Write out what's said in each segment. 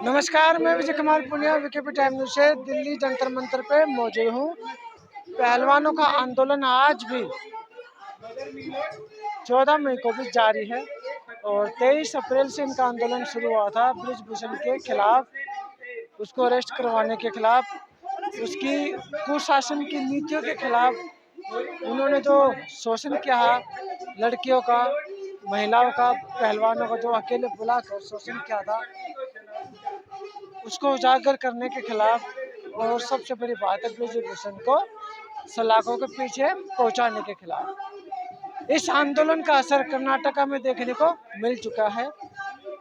नमस्कार, मैं Vijay Kumar Punia विकेपी time news से दिल्ली जंतर मंतर पे मौजूद हूँ। पहलवानों का आंदोलन आज भी 14 मई को भी जारी है और 23 अप्रैल से इनका आंदोलन शुरू हुआ था ब्रिजभूषण के खिलाफ, उसको अरेस्ट करवाने के खिलाफ, उसकी कुशासन की नीतियों के खिलाफ। उन्होंने जो शोषण किया लड़कियों का, महिलाओं का, पहलवानों का जो अकेले बुलाकर शोषण किया था, उसको उजागर करने के खिलाफ। और सबसे बड़ी बात है ब्रिजभूषण को सलाखों के पीछे पहुंचाने के खिलाफ। इस आंदोलन का असर कर्नाटका में देखने को मिल चुका है।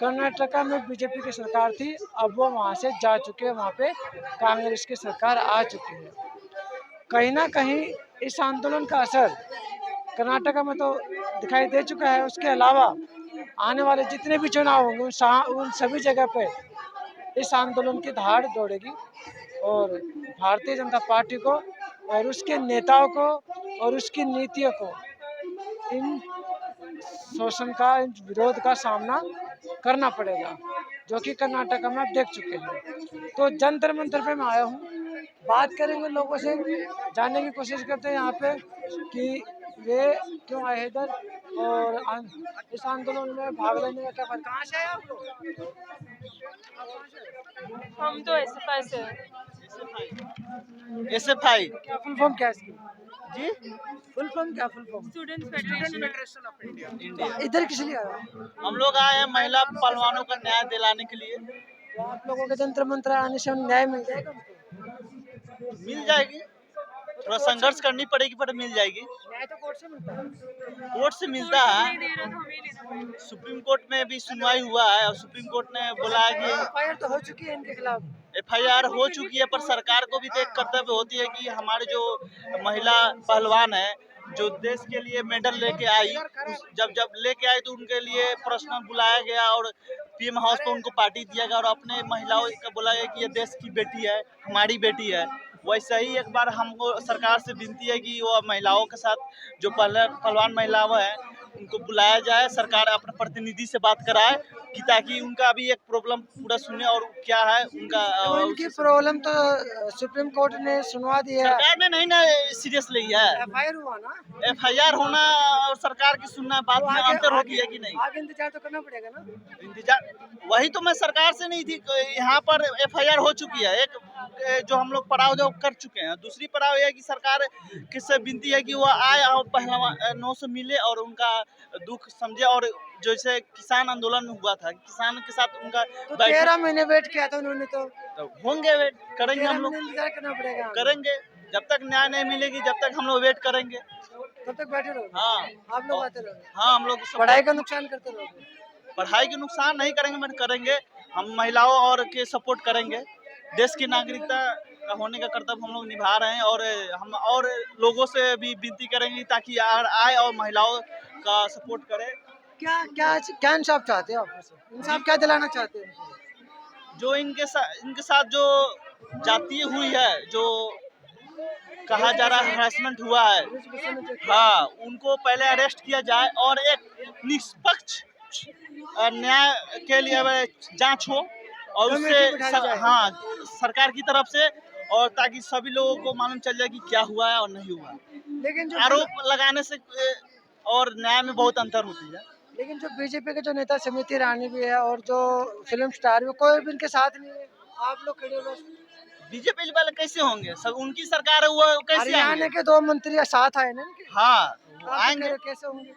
कर्नाटका में बीजेपी की सरकार थी, अब वो वहां से जा चुके हैं, वहां पे कांग्रेस की सरकार आ चुकी है। कहीं ना कहीं इस आंदोलन का असर कर्नाटका में तो दिखाई दे चुका है। उसके अलावा आने वाले जितने भी चुनाव होंगे उन सभी जगह पे इस आंदोलन की धार दौड़ेगी और भारतीय जनता पार्टी को और उसके नेताओं को और उसकी नीतियों को इन शोषण का, इन विरोध का सामना करना पड़ेगा, जो कि कर्नाटक में आप देख चुके हैं। तो जंतर मंतर पे मैं आया हूँ, बात करेंगे लोगों से, जानने की कोशिश करते हैं यहाँ पे कि वे क्यों आए इधर और इस आंदोलन में भाग लेने का क्या बात। कहाँ से आए आप लोग? हम तो एसएफआई से एसएफआई क्या फुल फॉर्म क्या है इसकी? जी फुल फॉर्म क्या? Full form student student federation. Federation of India. India. इधर किस लिए आया? हम लोग आए हैं महिला पहलवानों का न्याय दिलाने के लिए। तो आप लोगों के जंतर मंत्र आने से न्याय मिल जाएगा उनको? मिल जाएगी, थोड़ा संघर्ष करनी पड़ेगी पर मिल जाएगी। न्याय तो कोर्ट से मिलता है। कोर्ट से मिलता नहीं दे है, रहा तो हमें लेना पड़ेगा। सुप्रीम कोर्ट में भी सुनवाई हुआ है और सुप्रीम कोर्ट ने बोला है कि एफआईआर तो हो चुकी है इनके खिलाफ। एफआईआर हो चुकी है, पर सरकार को भी तो एक कर्तव्य होती है कि हमारे जो महिला पहलवान है जो देश के लिए मेडल लेके आई, जब लेके आई तो उनके लिए पर्सनल बुलाया गया और पीएम हाउस पे उनको पार्टी दिया गया और अपने महिलाओं को बोला गया कि ये देश की बेटी है, हमारी बेटी है। वैसे ही एक बार हमको सरकार से विनती है कि वो महिलाओं के साथ जो पहलवान महिलाएं हैं उनको बुलाया जाए, सरकार अपने प्रतिनिधि से बात कराए कि ताकि उनका भी एक प्रॉब्लम पूरा सुने और क्या है उनका। तो इनकी प्रॉब्लम तो सुप्रीम कोर्ट ने सुनवा दी है। सरकार ने नहीं ना सीरियस ली है। एफआईआर हुआ ना, एफआईआर होना और सरकार की सुनना बात तो में अंतर होती है कि नहीं? आगे इंतजार तो करना पड़ेगा ना। इंतजार वही तो मैं सरकार से नहीं थी, यहाँ पर एफआईआर हो चुकी है। एक जो हम लोग पड़ाव जो कर चुके हैं, दूसरी पड़ाव यह है कि सरकार किससे विनती है कि वो आए और पहलवानों से मिले और उनका दुख समझे। और जैसे किसान आंदोलन हुआ था, किसान के साथ उनका तो 13 महीने वेट किया था उन्होंने, तो होंगे, वेट करेंगे, हम लोग इंतजार करना पड़ेगा। करेंगे जब तक न्याय नहीं मिलेगी, जब तक हम लोग वेट करेंगे। तब तक बैठे रहो। हाँ आप लोग आते रहोगे। हाँ, हम लोग पढ़ाई का नुकसान करते रहोगे। पढ़ाई के नुकसान नहीं करेंगे, बट करेंगे। हम महिलाओं और के सपोर्ट करेंगे। देश की नागरिकता का होने का कर्तव्य हम लोग निभा रहे हैं और हम और लोगों से भी विनती करेंगे ताकि आए और महिलाओं का सपोर्ट करें। क्या क्या क्या इंसाफ चाहते हो आप? इंसाफ क्या दिलाना चाहते हो? जो इनके साथ जो जातीय हुई है, जो कहा जा रहा है हरासमेंट हुआ है, हाँ, उनको पहले अरेस्ट किया जाए और एक निष्पक्ष न्याय के लिए जांच हो और उससे हाँ सरकार की तरफ से, और ताकि सभी लोगों को मालूम चल जाए कि क्या हुआ है और नहीं हुआ। लेकिन जो आरोप लगाने से और न्याय में बहुत अंतर होती है। लेकिन जो बीजेपी के जो नेता स्मृति ईरानी भी है और जो फिल्म स्टार भी, कोई भी इनके साथ नहीं है। आप लोग खड़े हो, बीजेपी वाले कैसे होंगे? सब उनकी सरकार है, वो कैसे हरियाणा आएंगे? के 2 मंत्री साथ आए ना इनके। हाँ, वो आप आएंगे। कैसे होंगे?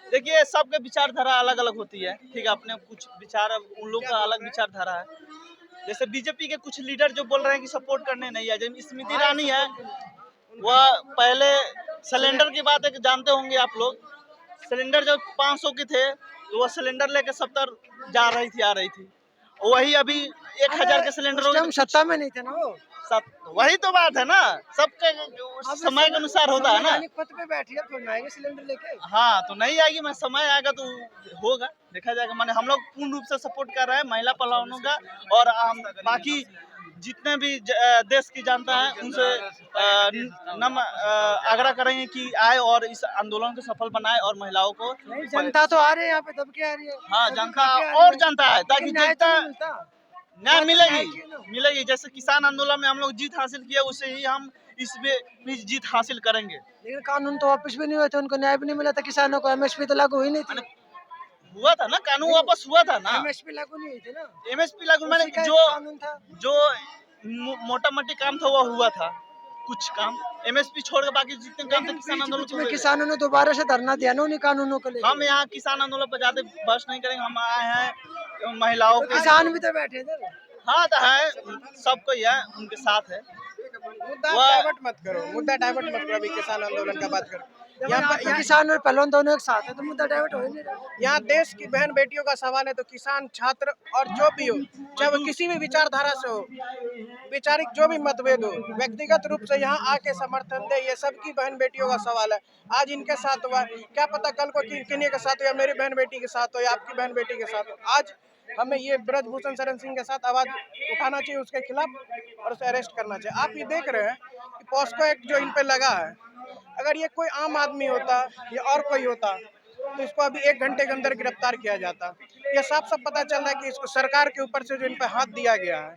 देखिए, सबके विचारधारा अलग अलग होती है, ठीक है, अपने कुछ विचार, उन लोग का अलग विचारधारा है। जैसे बीजेपी के कुछ लीडर जो बोल रहे हैं कि सपोर्ट करने नहीं है, जैसे स्मृति ईरानी है, वह पहले सिलेंडर की बात है कि जानते होंगे आप लोग, सिलेंडर जब 500 के थे तो वह सिलेंडर लेके 70 जा रही थी, आ रही थी। वही अभी 1000 के सिलेंडर हो गए। सत्ता में नहीं थे ना वो। वही तो बात है ना, सबके समय के अनुसार होता है ना। पद पे बैठी है, थोड़ा आएंगे सिलेंडर लेके। हाँ, तो नहीं आएगी, मैं समय आएगा तो होगा, देखा जाएगा। माने हम लोग पूर्ण रूप से सपोर्ट कर रहे हैं महिला पहलवानों का और हम बाकी जितने भी देश की जनता है उनसे आग्रह करेंगे कि आए और इस आंदोलन को सफल बनाए और महिलाओं को। जनता तो आ रही है यहाँ पे, दब के आ रही है। हाँ, जनता और जनता है ताकि जनता न्याय मिलेगी मिलेगी। जैसे किसान आंदोलन में हम लोग जीत हासिल किए, उसे ही हम इसमें भी जीत हासिल करेंगे। लेकिन कानून तो वापस भी नहीं हुए थे, उनको न्याय भी नहीं मिला था किसानों को, एमएसपी तो लागू हुई नहीं थी। हुआ था ना, कानून वापस हुआ था ना, एमएसपी लागू नहीं हुई थी ना, एमएसपी लागू मैंने उसी का जो कानून था। जो मोटा मोटी काम था वो हुआ था, कुछ काम एमएसपी छोड़ के बाकी जितने काम थे लेकिन किसान बीच आंदोलन बीच को में हुए। किसानों ने दोबारा से धरना दिया ना उन्हीं कानूनों को लेकर। हम यहाँ किसान आंदोलन पर ज्यादा बहस नहीं करेंगे, हम आए हैं महिलाओं तो के। किसान भी तो बैठे हैं इधर। हाँ तो है, सबको ही है, उनके साथ है। मुद्दा डाइवर्ट मत करो, मुद्दा डाइवर्ट मत करो। अभी किसान आंदोलन का बात करो। यहाँ किसान और पहलवान दोनों एक साथ है तो मुद्दा डाइवर्ट हो ही नहीं रहा। यहाँ देश की बहन बेटियों का सवाल है, तो किसान, छात्र और जो भी हो, चाहे वो किसी भी विचारधारा से हो, वैचारिक जो भी मतभेद हो, व्यक्तिगत रूप से यहाँ आके समर्थन दे। ये सबकी बहन बेटियों का सवाल है। आज इनके साथ हुआ, क्या पता कल को किन्हीं के साथ हो, या मेरी बहन बेटी के साथ हो, या आपकी बहन बेटी के साथ हो। आज हमें ये ब्रजभूषण शरण सिंह के साथ आवाज उठाना चाहिए उसके खिलाफ, और उसे अरेस्ट करना चाहिए। आप ये देख रहे हैं कि पॉस्को एक्ट जो इन पे लगा है, अगर ये कोई आम आदमी होता या और कोई होता तो इसको अभी 1 घंटे के अंदर गिरफ्तार किया जाता। ये साफ साफ पता चल रहा है कि इसको सरकार के ऊपर से जो इन पे हाथ दिया गया है,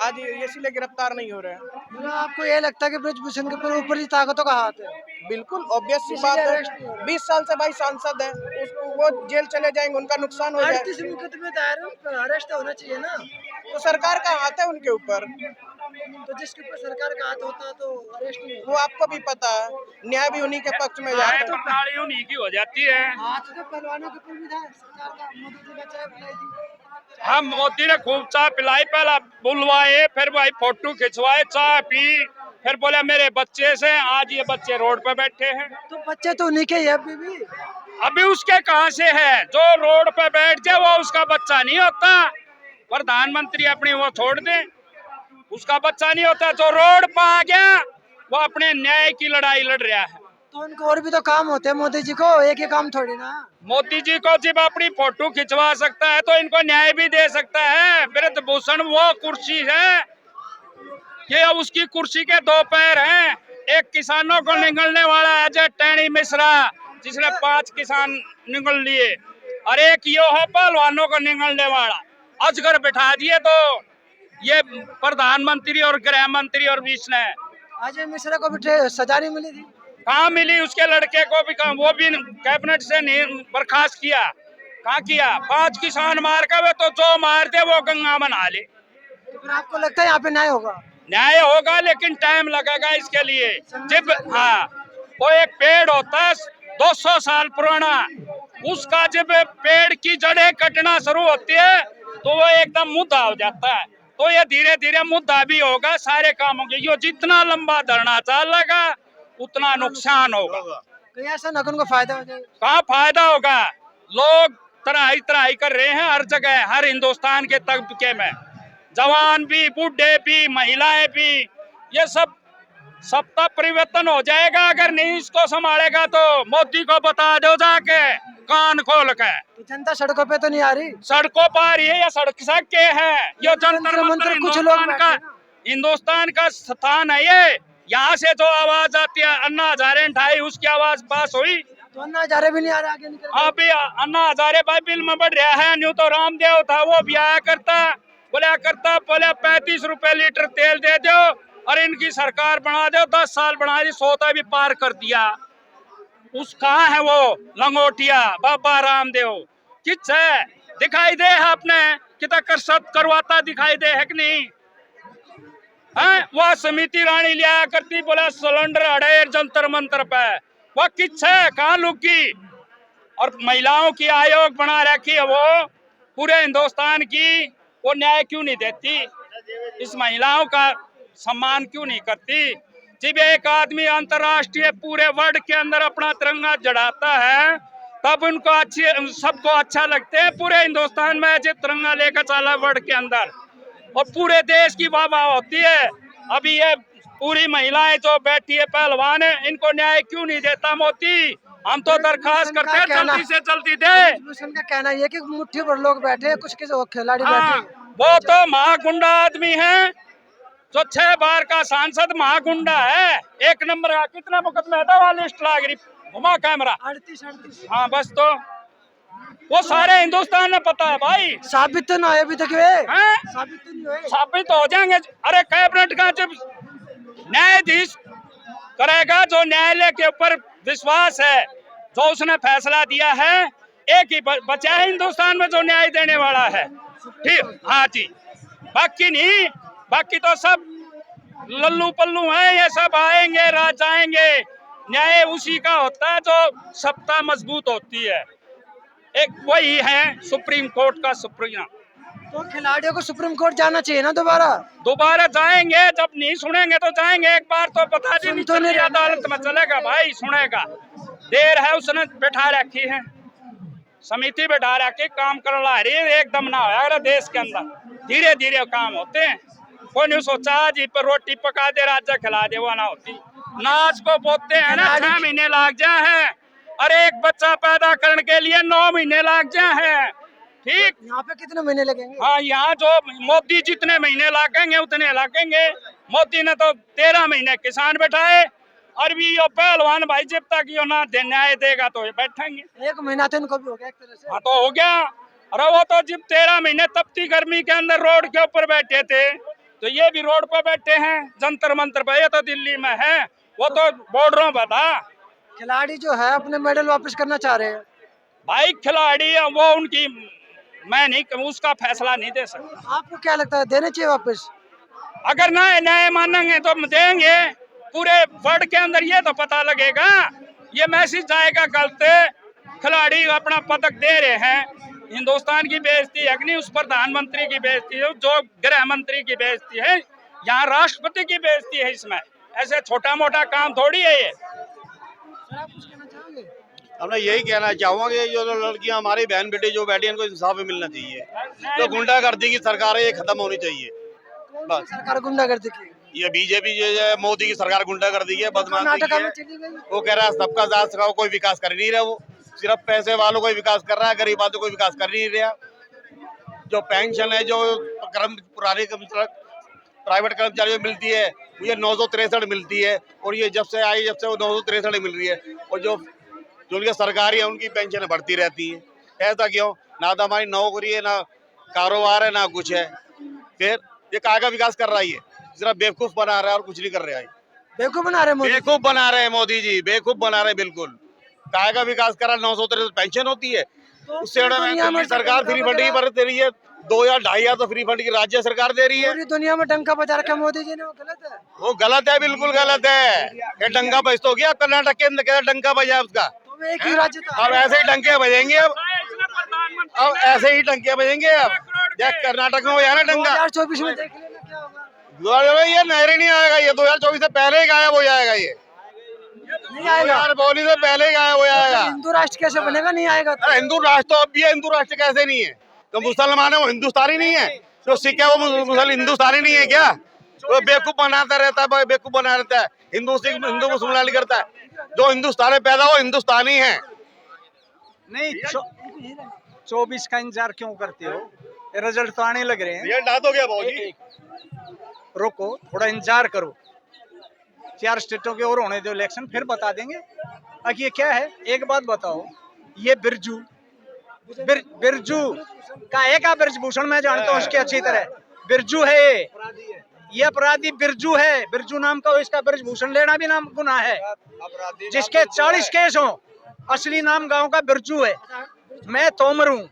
आज ये इसीलिए गिरफ्तार नहीं हो रहे हैं। मतलब आपको ये लगता है कि ब्रजभूषण के ऊपर ही ताकतों का हाथ है? बिल्कुल ऑब्वियस सी बात है। 20 साल से भाई सांसद है, उसको वो जेल चले जाएंगे, उनका नुकसान हो जाए। 38 मुकदमे दायर हैं, अरेस्ट होना चाहिए ना। तो सरकार का हाथ है उनके ऊपर, तो जिसके ऊपर सरकार का हाथ होता है तो अरेस्ट नहीं होता। वो आपको भी पता है, न्याय भी उन्हीं के पक्ष में जाता है। तो ताड़ी उन्हीं की हो जाती है। हाथ तो पहलवानों के ऊपर भी था सरकार का, मोदी जी का चाय पिलाई थी। हम मोदी ने खूब चाय पिलाई, पहला बुलवाए, फिर भाई फोटो खिंचवाए, चाय पी, फिर बोले मेरे बच्चे से। आज ये बच्चे रोड पे बैठे हैं। तो बच्चे तो उन्हीं के ही है अभी भी। अभी उसके कहाँ से है? जो रोड पे बैठ जाए वो उसका बच्चा नहीं होता। प्रधानमंत्री अपनी वो छोड़ दे, उसका बच्चा नहीं होता। जो रोड पे आ गया वो अपने न्याय की लड़ाई लड़ रहा है। तो उनको और भी तो काम होते हैं, मोदी जी को एक ही काम थोड़ी ना। मोदी जी को जब अपनी फोटो खिंचवा सकता है तो इनको न्याय भी दे सकता है। ब्रजभूषण वो कुर्सी है, ये उसकी कुर्सी के 2 पैर हैं। एक किसानों को निगलने वाला अजय टैनी मिश्रा, जिसने 5 किसान निगल लिए, और एक यो है पहलवानों को निगलने वाला। अजगर बिठा दिए तो ये प्रधानमंत्री और गृह मंत्री और बीच ने। अजय मिश्रा को भी सजा नहीं मिली थी। कहाँ मिली? उसके लड़के को भी कहा, वो भी कैबिनेट से नहीं बर्खास्त किया। कहाँ किया? 5 किसान मार कर वे तो जो मार दे वो गंगा बना ले। तो फिर आपको लगता है यहाँ पे न्याय होगा? न्याय होगा, लेकिन टाइम लगेगा इसके लिए। जब हाँ, वो एक पेड़ होता है 200 साल पुराना, उसका जब पेड़ की जड़ें कटना शुरू होती है तो वो एकदम मुद्दा हो जाता है। तो ये धीरे धीरे मुद्दा भी होगा सारे कामों के। यो जितना लंबा धरना चलेगा उतना नुकसान होगा। कहीं ऐसा ना उनको फायदा हो जाए। कहाँ फायदा होगा? लोग तराई तराई कर रहे हैं हर जगह, हर हिंदुस्तान के तबके में, जवान भी, बूढ़े भी, महिलाएं भी। ये सब सत्ता परिवर्तन हो जाएगा। अगर नहीं इसको संभालेगा तो मोदी को बता दो जाके कान खोल के। तो जनता सड़कों पे तो नहीं आ रही? सड़कों पर आ रही है या सड़क सके है? ये जंतर मंतर कुछ लोग हिंदुस्तान का स्थान है। ये यहाँ से जो आवाज आती है अन्ना हजारे 28, उसकी आवाज पास हुई तो अन्ना हजारे भी नहीं आ रहा आगे निकल के। अभी अन्ना हजारे भाई बिल में बढ़ रहा है। न्यू तो रामदेव था, वो भी आया करता, बोला 35 रुपए लीटर तेल दे दो और इनकी सरकार बना दो। 10 साल बना दी, 100 भी पार कर दिया। उस कहाँ है वो लंगोटिया बाबा रामदेव? किस है? दिखाई दे है आपने कितना कसरत करवाता दिखाई दे है कि नहीं? है वह समिति रानी लिया करती, बोला सिलेंडर अड़े जंतर मंतर पे। वह किस है? कहाँ लुकी? और महिलाओं की आयोग बना रखी है वो पूरे हिंदुस्तान की। वो न्याय क्यों नहीं देती? इस महिलाओं का सम्मान क्यों नहीं करती? जब एक आदमी अंतर्राष्ट्रीय पूरे वर्ल्ड के अंदर अपना तिरंगा जड़ाता है तब उनको सबको अच्छा लगते हैं। पूरे हिंदुस्तान में जो तिरंगा लेकर चला वर्ल्ड के अंदर और पूरे देश की वाह होती है। अभी ये पूरी महिलाएं जो बैठी है पहलवान है, इनको न्याय क्यों नहीं देता मोदी? हम तो दरखास्त करते हैं जल्दी से जल्दी दे। उनका कहना ये कि मुट्ठी भर लोग बैठे हैं, कुछ खिलाड़ी हाँ, बैठे। वो तो महागुंडा आदमी है, जो 6 बार का सांसद महागुंडा है, 1 नंबर का। कितना मुकदमा था? लिस्ट लाग रही, घुमा कैमरा। 38। हाँ बस तो वो सारे हिंदुस्तान में पता है भाई। साबित तो ना है अभी तक वे, हैं? साबित तो नहीं हुए। साबित हो जाएंगे। अरे कैबिनेट का जब न्यायाधीश करेगा, जो न्यायालय के ऊपर विश्वास है, जो उसने फैसला दिया है, एक ही बचा है हिंदुस्तान में जो न्याय देने वाला है। ठीक, हाँ जी, बाकी नहीं, बाकी तो सब लल्लू पल्लू हैं, ये सब आएंगे राज जाएंगे। न्याय उसी का होता है जो सत्ता मजबूत होती है, एक वही है सुप्रीम कोर्ट का सुप्रीम। तो खिलाड़ियों को सुप्रीम कोर्ट जाना चाहिए ना दोबारा। दोबारा जाएंगे, जब नहीं सुनेंगे तो जाएंगे। एक बार तो बता दी, तो नहीं अदालत में चलेगा भाई, सुनेगा। देर है, उसने बैठा रखी है, समिति बैठा रखी, काम कर ला रही है, एकदम ना होगा देश के अंदर। धीरे धीरे काम होते हैं। कोई नहीं सोचा जी पर रोटी पका दे राज्य खिला दे, वो ना होती। नाच को बोलते हैं ना, 6 महीने लग जाए हैं, और एक बच्चा पैदा करने के लिए 9 महीने लग जाए हैं। ठीक, यहाँ पे कितने महीने लगेंगे? हाँ, यहाँ जो मोदी जितने महीने लगेंगे उतने लगेंगे। मोदी ने तो 13 महीने किसान बैठाए, और भी यो पहलवान भाई जब तक यो ना न्याय देगा तो ये बैठेंगे। 1 महीना तो इनको भी हो गया एक तरह से। हाँ तो हो गया। अरे वो तो जब 13 महीने तपती गर्मी के अंदर रोड के ऊपर बैठे थे, तो ये भी रोड पर बैठे हैं, जंतर मंतर पे। ये तो दिल्ली में है, वो तो बॉर्डरों पर था। खिलाड़ी जो है अपने मेडल वापस करना चाह रहे हैं भाई, खिलाड़ी वो उनकी, मैं नहीं, उसका फैसला नहीं दे सकता। आपको क्या लगता है देने चाहिए वापस? अगर ना न्याय मानेंगे तो हम देंगे। पूरे वर्ल्ड के अंदर ये तो पता लगेगा, ये मैसेज जाएगा गलत। खिलाड़ी अपना पदक दे रहे हैं, हिंदुस्तान की बेइज्जती है कि नहीं, उस प्रधानमंत्री की बेइज्जती है, जो गृह मंत्री की बेइज्जती है, यहाँ राष्ट्रपति की बेइज्जती है। इसमें ऐसे छोटा मोटा काम थोड़ी है ये। आप कुछ कहना चाहोगे? अब मैं यही कहना चाहूँगा कि जो लड़कियां हमारी बहन बेटी जो बैठी हैं, इनको इंसाफ भी मिलना चाहिए। तो गुंडागर्दी की सरकार है, ये खत्म होनी चाहिए बस। सरकार गुंडागर्दी की ये बीजेपी जो है, मोदी की सरकार गुंडागर्दी है, बदमाशी कर्नाटका में है। चली गई। वो कह रहा है सबका साथ सबका, कोई विकास कर नहीं रहा। वो सिर्फ पैसे वालों को विकास कर रहा है, गरीब आदमी कोई विकास कर नहीं रहा। जो पेंशन है, जो पुराने प्राइवेट कर्मचारियों को मिलती है, मुझे 963 मिलती है, और ये जब से आई, जब से वो 963 मिल रही है। और जो उनके सरकारी है, उनकी पेंशन बढ़ती रहती है। ऐसा क्यों? ना तो हमारी नौकरी है, ना कारोबार है, ना कुछ है। फिर ये काय का विकास कर रहा है? ये सिर्फ बेवकूफ बना रहा है और कुछ नहीं कर रहा है। बेवकूफ बना रहे हैं मोदी। बेवकूफ बना रहे हैं मोदी जी, बेवकूफ बना रहे हैं बिल्कुल। काय का विकास करा? 963 पेंशन होती है, उससे सरकार फ्री फंड की पर दे रही है। 2,000-2,500 तो फ्री फंड की राज्य सरकार दे रही है। पूरी दुनिया में डंका बजा रखा है मोदी जी ने, वो गलत है। वो गलत है, बिल्कुल गलत है। ये डंका बज तो गया, कर्नाटक के अंदर कैसा डंका बजा उसका। तो एक ही राज्य था। अब ऐसे ही डंके बजेंगे, अब ऐसे ही डंके बजेंगे। अब जब कर्नाटक में हो जाए ना डंका, 2024 में देख लेना क्या होगा। ये नहरे नहीं आएगा, ये 2024 से पहले ही गायब हो जाएगा। ये नहीं आएगा, 2012 से पहले ही गायब हो जाएगा। हिंदू राष्ट्र कैसे बनेगा? नहीं आएगा तो। हिंदू राष्ट्र तो अब भी है, हिंदू राष्ट्र कैसे नहीं है? तो मुसलमान है, वो हिंदुस्तानी नहीं है? तो सिख है, वो मुसलमान हिंदुस्तानी नहीं है क्या? वो बेवकूफ बनाता रहता है, बेवकूफ बना रहता है। हिंदू सिख, हिंदू मुसलमान नहीं करता है। जो हिंदुस्तान में पैदा हो, हिंदुस्तानी है। नहीं 24 का इंतजार क्यों करते हो? रिजल्ट तो आने लग रहे हैं। ये डाल हो गया भाजी, रोको, थोड़ा इंतजार करो। 4 स्टेटों के और होने दो इलेक्शन, फिर बता देंगे। अब ये क्या है, एक बात बताओ, ये बिरजू का एक ब्रजभूषण मैं जानता हूँ उसकी अच्छी तरह। बिरजू है ये अपराधी, बिरजू है, बिरजू नाम का, इसका ब्रजभूषण लेना भी नाम गुनाह है। जिसके 40 केस हो, असली नाम गांव का बिरजू है। मैं तोमर हूँ,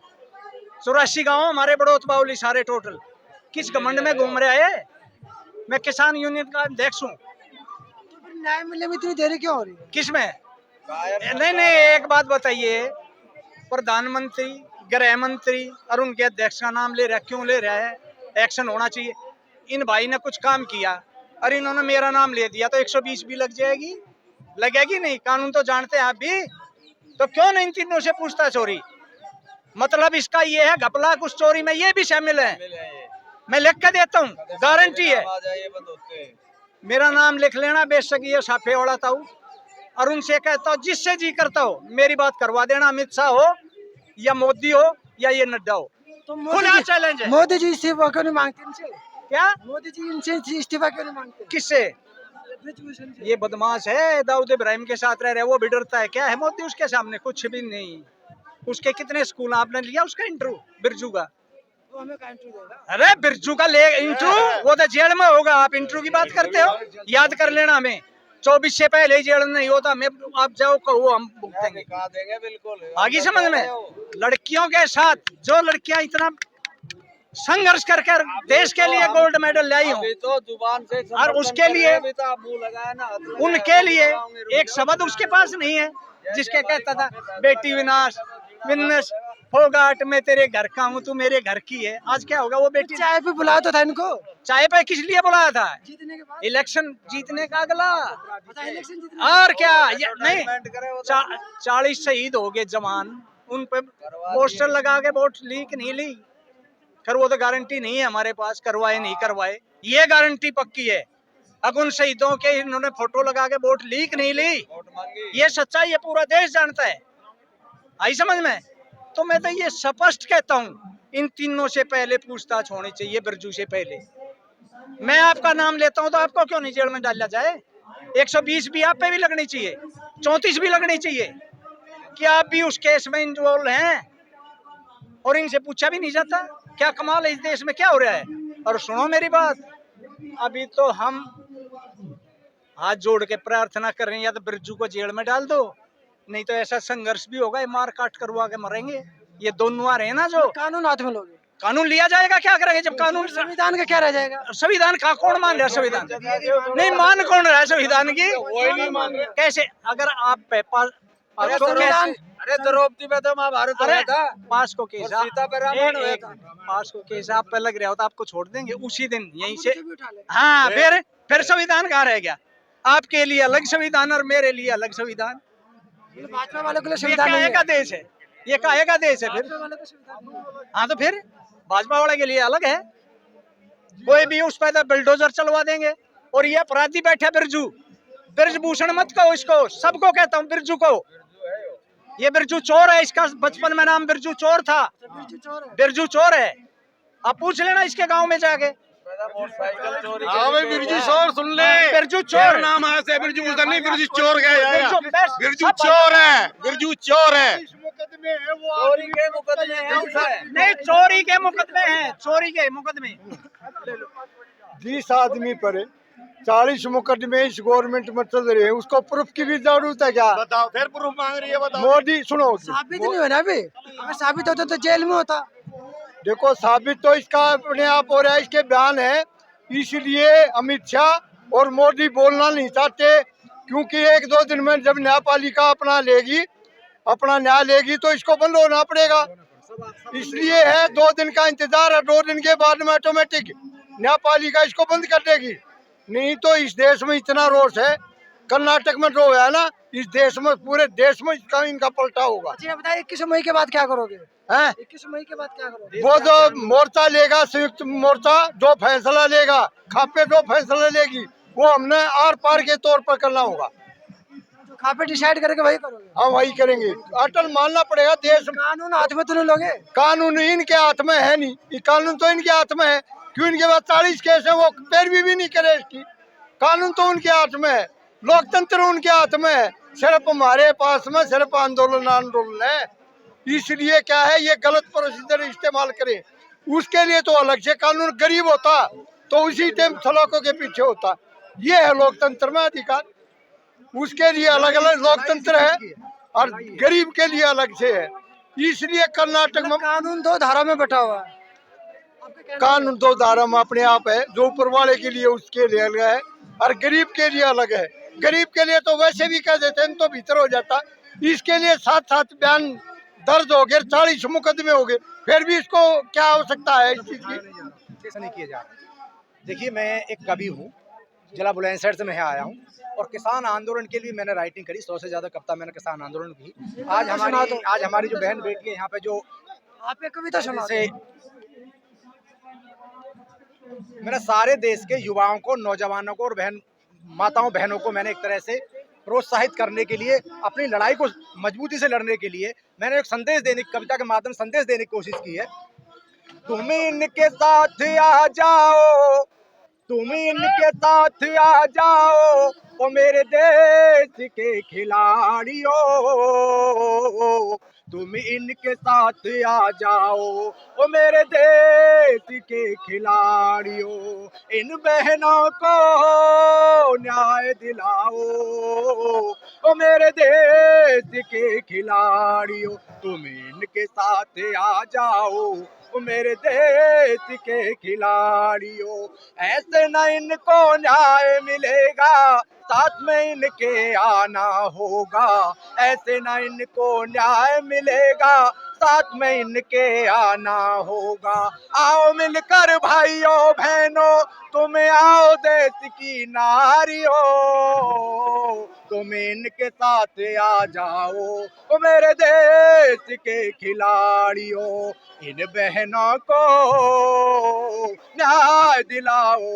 84 गांव हमारे बड़ौत बाउली सारे टोटल। किस घमंड में घूम रहा है? मैं किसान यूनियन का अध्यक्ष हूँ। न्याय मिलने में इतनी देरी क्यों हो रही है? किस में? नहीं, एक बात बताइए, प्रधानमंत्री, गृह मंत्री और उनके अध्यक्ष का नाम ले रहा है, क्यों ले रहा है? एक्शन होना चाहिए। इन भाई ने कुछ काम किया और इन्होंने मेरा नाम ले दिया, तो 120 भी लग जाएगी? लगेगी नहीं? कानून तो जानते हैं आप भी, तो क्यों नहीं इन तीनों से पूछताछ हो रही? मतलब इसका ये है घपला, कुछ चोरी में ये भी शामिल है। मैं लिख के देता हूँ, गारंटी है। मेरा नाम लिख लेना, बेशक ये साफे वाला था, और उनसे कहता हूँ जिससे जी करता हो मेरी बात करवा देना। अमित शाह हो या मोदी हो या ये नड्डा हो, तो खुला चैलेंज है। मोदी जी इस्तीफा क्यों नहीं मांगते इनसे? क्या मोदी जी इनसे इस्तीफा क्यों नहीं मांगते? किससे? ब्रिजभूषण से। ये बदमाश है, दाऊद इब्राहिम के साथ रह रहे, वो भी डरता है। क्या है मोदी उसके सामने? कुछ भी नहीं। उसके कितने स्कूल आपने लिया उसका इंटरव्यू बिरजू का? वो हमें का इंटरव्यू देगा। अरे बिरजू का ले इंटरव्यू, वो तो जेल में होगा, आप इंटरव्यू की बात करते हो? याद कर लेना, हमें 24 से पहले जेल में नहीं होता, मैं आप जाओ कहो हम भुगतेंगे। बिल्कुल आगे समझ में? लड़कियों के साथ जो लड़कियां इतना संघर्ष कर कर देश के लिए गोल्ड मेडल लाई हो, तो जुबान से और उसके लिए मुंह लगाया ना, उनके लिए एक शब्द उसके पास नहीं है जिसके कहता था बेटी विनाश विनाश फोगाट मैं तेरे घर का हूँ, तू मेरे घर की है। आज क्या होगा? वो बेटी चाय पे बुलाया तो था इनको चाय पे किस लिए बुलाया था? जीतने के बाद। इलेक्शन जीतने का अगला, पता इलेक्शन जीतने और क्या नहीं 40 शहीद हो गए जवान, उन पे पोस्टर लगा के वोट ली कि नहीं ली? फिर वो तो गारंटी नहीं है हमारे पास, करवाए नहीं करवाए, ये गारंटी पक्की है। अब उन शहीदों के इन्होंने फोटो लगा के वोट ली कि नहीं ली, ये सच्चाई ये पूरा देश जानता है। आई समझ में? तो मैं तो ये स्पष्ट कहता हूँ, इन तीनों से पहले पूछताछ होनी चाहिए, बिरजू से पहले। मैं आपका नाम लेता हूँ तो आपको क्यों नहीं जेल में डाला जाए? 120 भी आप पे भी लगनी चाहिए, 34 भी लगनी चाहिए कि आप भी उस केस में इन्वॉल्व हैं और इनसे पूछा भी नहीं जाता। क्या कमाल है इस देश में, क्या हो रहा है? और सुनो मेरी बात, अभी तो हम हाथ जोड़ के प्रार्थना कर रहे हैं, या तो बिरजू को जेल में डाल दो, नहीं तो ऐसा संघर्ष भी होगा, मार काट करवा के मरेंगे। ये दोनों आ रहे हैं ना, जो कानून हाथ में लोगे, कानून लिया जाएगा, क्या करेंगे जब कानून? संविधान का क्या रह जाएगा? संविधान का कौन मान रहा है? संविधान नहीं मान कौन रहा है संविधान की? कैसे? अगर आप संविधान अरे द्रौपदी में तो महाभारत अरे हुआ था, पास को केस और सीता पे रामायण हुआ था। पास को केस आप पे लग रहा हो तो आपको छोड़ देंगे उसी दिन यहीं से। उनसे भी उठा ले। हाँ, फिर संविधान कहाँ रह गया? आपके लिए अलग संविधान और मेरे लिए अलग संविधान। ये भाजपा वालों के लिए ये संविधान नहीं काहे है। का देश है? ये काहे का देश है फिर? भाजपा वालों का संविधान नहीं है। हाँ तो फिर भाजपा वाले के लिए अलग है, कोई भी उस पर बिल्डोजर चलवा देंगे। और ये अपराधी बैठा बिरजू, ब्रजभूषण मत कहो इसको, सबको कहता हूँ बिरजू को, ये बिरजू चोर है, इसका बचपन में नाम बिरजू चोर था, बिरजू चोर है। बिरजू चोर है। आप पूछ लेना इसके गांव में जाके, हाँ भाई बिरजू चोर सुन ले, बिरजू चोर नाम है से बिरजू उधर नहीं, बिरजू चोर गए, बिरजू सब- चोर है, बिरजू चोर है। चोरी के मुकदमे हैं उसमें। नहीं, चोरी के मुकदमे हैं, चोरी के मुकदमे। 20 आदमी पर 40 मुकदमे इस गवर्नमेंट में चल रहे हैं, उसको प्रूफ की भी जरूरत है क्या? बताओ, फिर प्रूफ मांग रही है, बताओ। मोदी सुनो, साबित नहीं हुआ ना अभी, अगर साबित होता तो जेल में होता। देखो साबित तो इसका अपने आप हो रहा है, इसके बयान है, इसलिए अमित शाह और मोदी बोलना नहीं चाहते, क्योंकि 1-2 दिन में जब न्यायपालिका अपना न्याय लेगी तो इसको बंद होना पड़ेगा, इसलिए है 2 दिन का इंतजार है। 2 दिन के बाद में ऑटोमेटिक न्यायपालिका इसको बंद कर देगी। नहीं तो इस देश में इतना रोष है, कर्नाटक में जो है ना, इस देश में पूरे देश में इसका इनका पलटा होगा। अच्छा ये बताइए 21 मई के बाद क्या करोगे? हैं? 21 मई के बाद क्या करोगे? वो जो मोर्चा लेगा, संयुक्त मोर्चा जो फैसला लेगा, खापे जो फैसला लेगी, वो हमने आर पार के तौर पर करना होगा। जो खापे डिसाइड करके वही करोगे? हम वही करेंगे, अटल मानना पड़ेगा। देश कानून हाथ में तो नहीं लोगे? कानून इनके हाथ में है नहीं, ये कानून तो इनके हाथ में है, क्यों? इनके पास 40 केस है, वो पैरवी भी नहीं करे इसकी। कानून तो उनके हाथ में है, लोकतंत्र उनके हाथ में है, सिर्फ हमारे पास में सिर्फ आंदोलन है। इसलिए क्या है, ये गलत प्रोसीजर इस्तेमाल करे, उसके लिए तो अलग से कानून। गरीब होता तो उसी टाइम सलाखों के पीछे होता। ये है लोकतंत्र में अधिकार, उसके लिए अलग अलग लोकतंत्र है और गरीब के लिए अलग से है। इसलिए कर्नाटक में कानून 2 धारा में बैठा हुआ है। कानून 2 धारा में अपने आप है, जो ऊपर वाले के लिए उसके लिए अलग है और गरीब के लिए अलग है। गरीब के लिए तो वैसे भी कह देते हैं तो भीतर हो जाता, इसके लिए 7 बयान दर्ज हो गए, 40 मुकदमे हो गए, फिर भी इसको क्या आवश्यकता है इस चीज की? ऐसा नहीं किया जा रहा। देखिए, मैं एक कवि हूँ, जिला बुलंदशहर से मैं यहाँ आया हूँ और किसान आंदोलन के लिए मैंने राइटिंग करी, 100 से ज्यादा कविता मैंने किसान आंदोलन की। आज हमारी जो बहन बेटी है यहाँ पे, जो आप एक कविता सुना से मैंने सारे देश के युवाओं को, नौजवानों को और माताओं बहनों को मैंने एक तरह से प्रोत्साहित करने के लिए, अपनी लड़ाई को मजबूती से लड़ने के लिए मैंने एक संदेश देने, कविता के माध्यम से संदेश देने की कोशिश की है। तुम इनके साथ आ जाओ, तुम इनके साथ आ जाओ, ओ मेरे देश के खिलाड़ियों, तुम इनके साथ आ जाओ। ओ मेरे देश के खिलाड़ियों, इन बहनों को न्याय दिलाओ। ओ मेरे देश के खिलाड़ियों, तुम इनके साथ आ जाओ। ओ मेरे देश के खिलाड़ियों, ऐसे न इनको न्याय मिलेगा, साथ में इनके आना होगा। ऐसे न इनको न्याय मिलेगा, साथ में इनके आना होगा। आओ मिलकर भाइयों बहनों, तुम आओ देश की नारियों, तुम इनके साथ आ जाओ। ओ मेरे देश के खिलाड़ियों, इन बहनों को न्याय दिलाओ।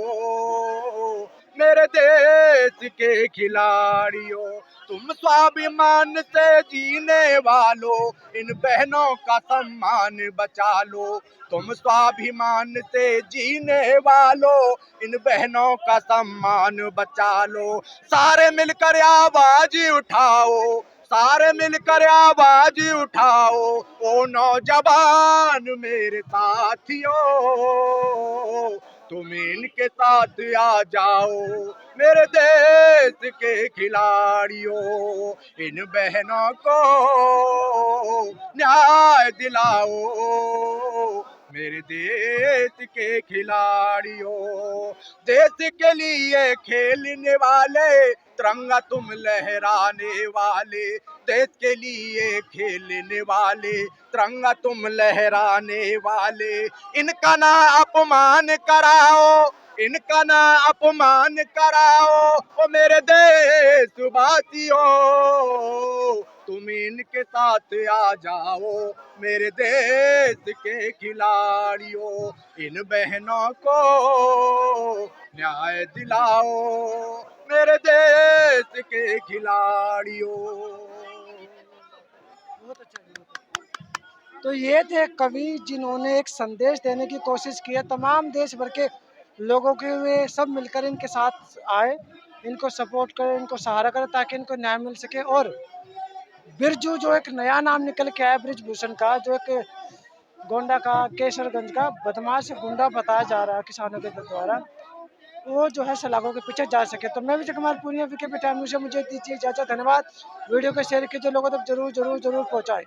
मेरे देश के खिलाड़ियों, तुम स्वाभिमान से जीने वालों, इन बहनों का सम्मान बचा लो। तुम स्वाभिमान से जीने वालों, इन बहनों का सम्मान बचा लो। सारे मिलकर आवाज उठाओ, सारे मिलकर आवाज उठाओ। ओ नौजवान मेरे साथियों, तुम इनके साथ आ जाओ। मेरे देश के खिलाड़ियों, इन बहनों को न्याय दिलाओ। मेरे देश के खिलाड़ियों, देश के लिए खेलने वाले, तिरंगा तुम लहराने वाले। देश के लिए खेलने वाले, तिरंगा तुम लहराने वाले। इनका ना अपमान कराओ, इनका ना अपमान कराओ। ओ मेरे देशवासियों, तुम इनके साथ आ जाओ। मेरे देश के खिलाड़ियों, इन बहनों को न्याय दिलाओ। मेरे देश के खिलाड़ियों। बहुत अच्छा। तो ये थे कवि जिन्होंने एक संदेश देने की कोशिश की है तमाम देश भर के लोगों के। वे सब मिलकर इनके साथ आए, इनको सपोर्ट करें, इनको सहारा करें ताकि इनको न्याय मिल सके। और बिरजू जो एक नया नाम निकल के आया ब्रिजभूषण का, जो एक गोंडा का केसरगंज का बदमाश गुंडा बताया जा रहा है किसानों के द्वारा, वो जो है सलाखों के पीछे जा सके। तो मैं Vijay Kumar Poonia, VKP time news से मुझे दीजिए इजाजत। धन्यवाद। वीडियो को शेयर कीजिए, लोगों तक जरूर जरूर जरूर पहुँचाए।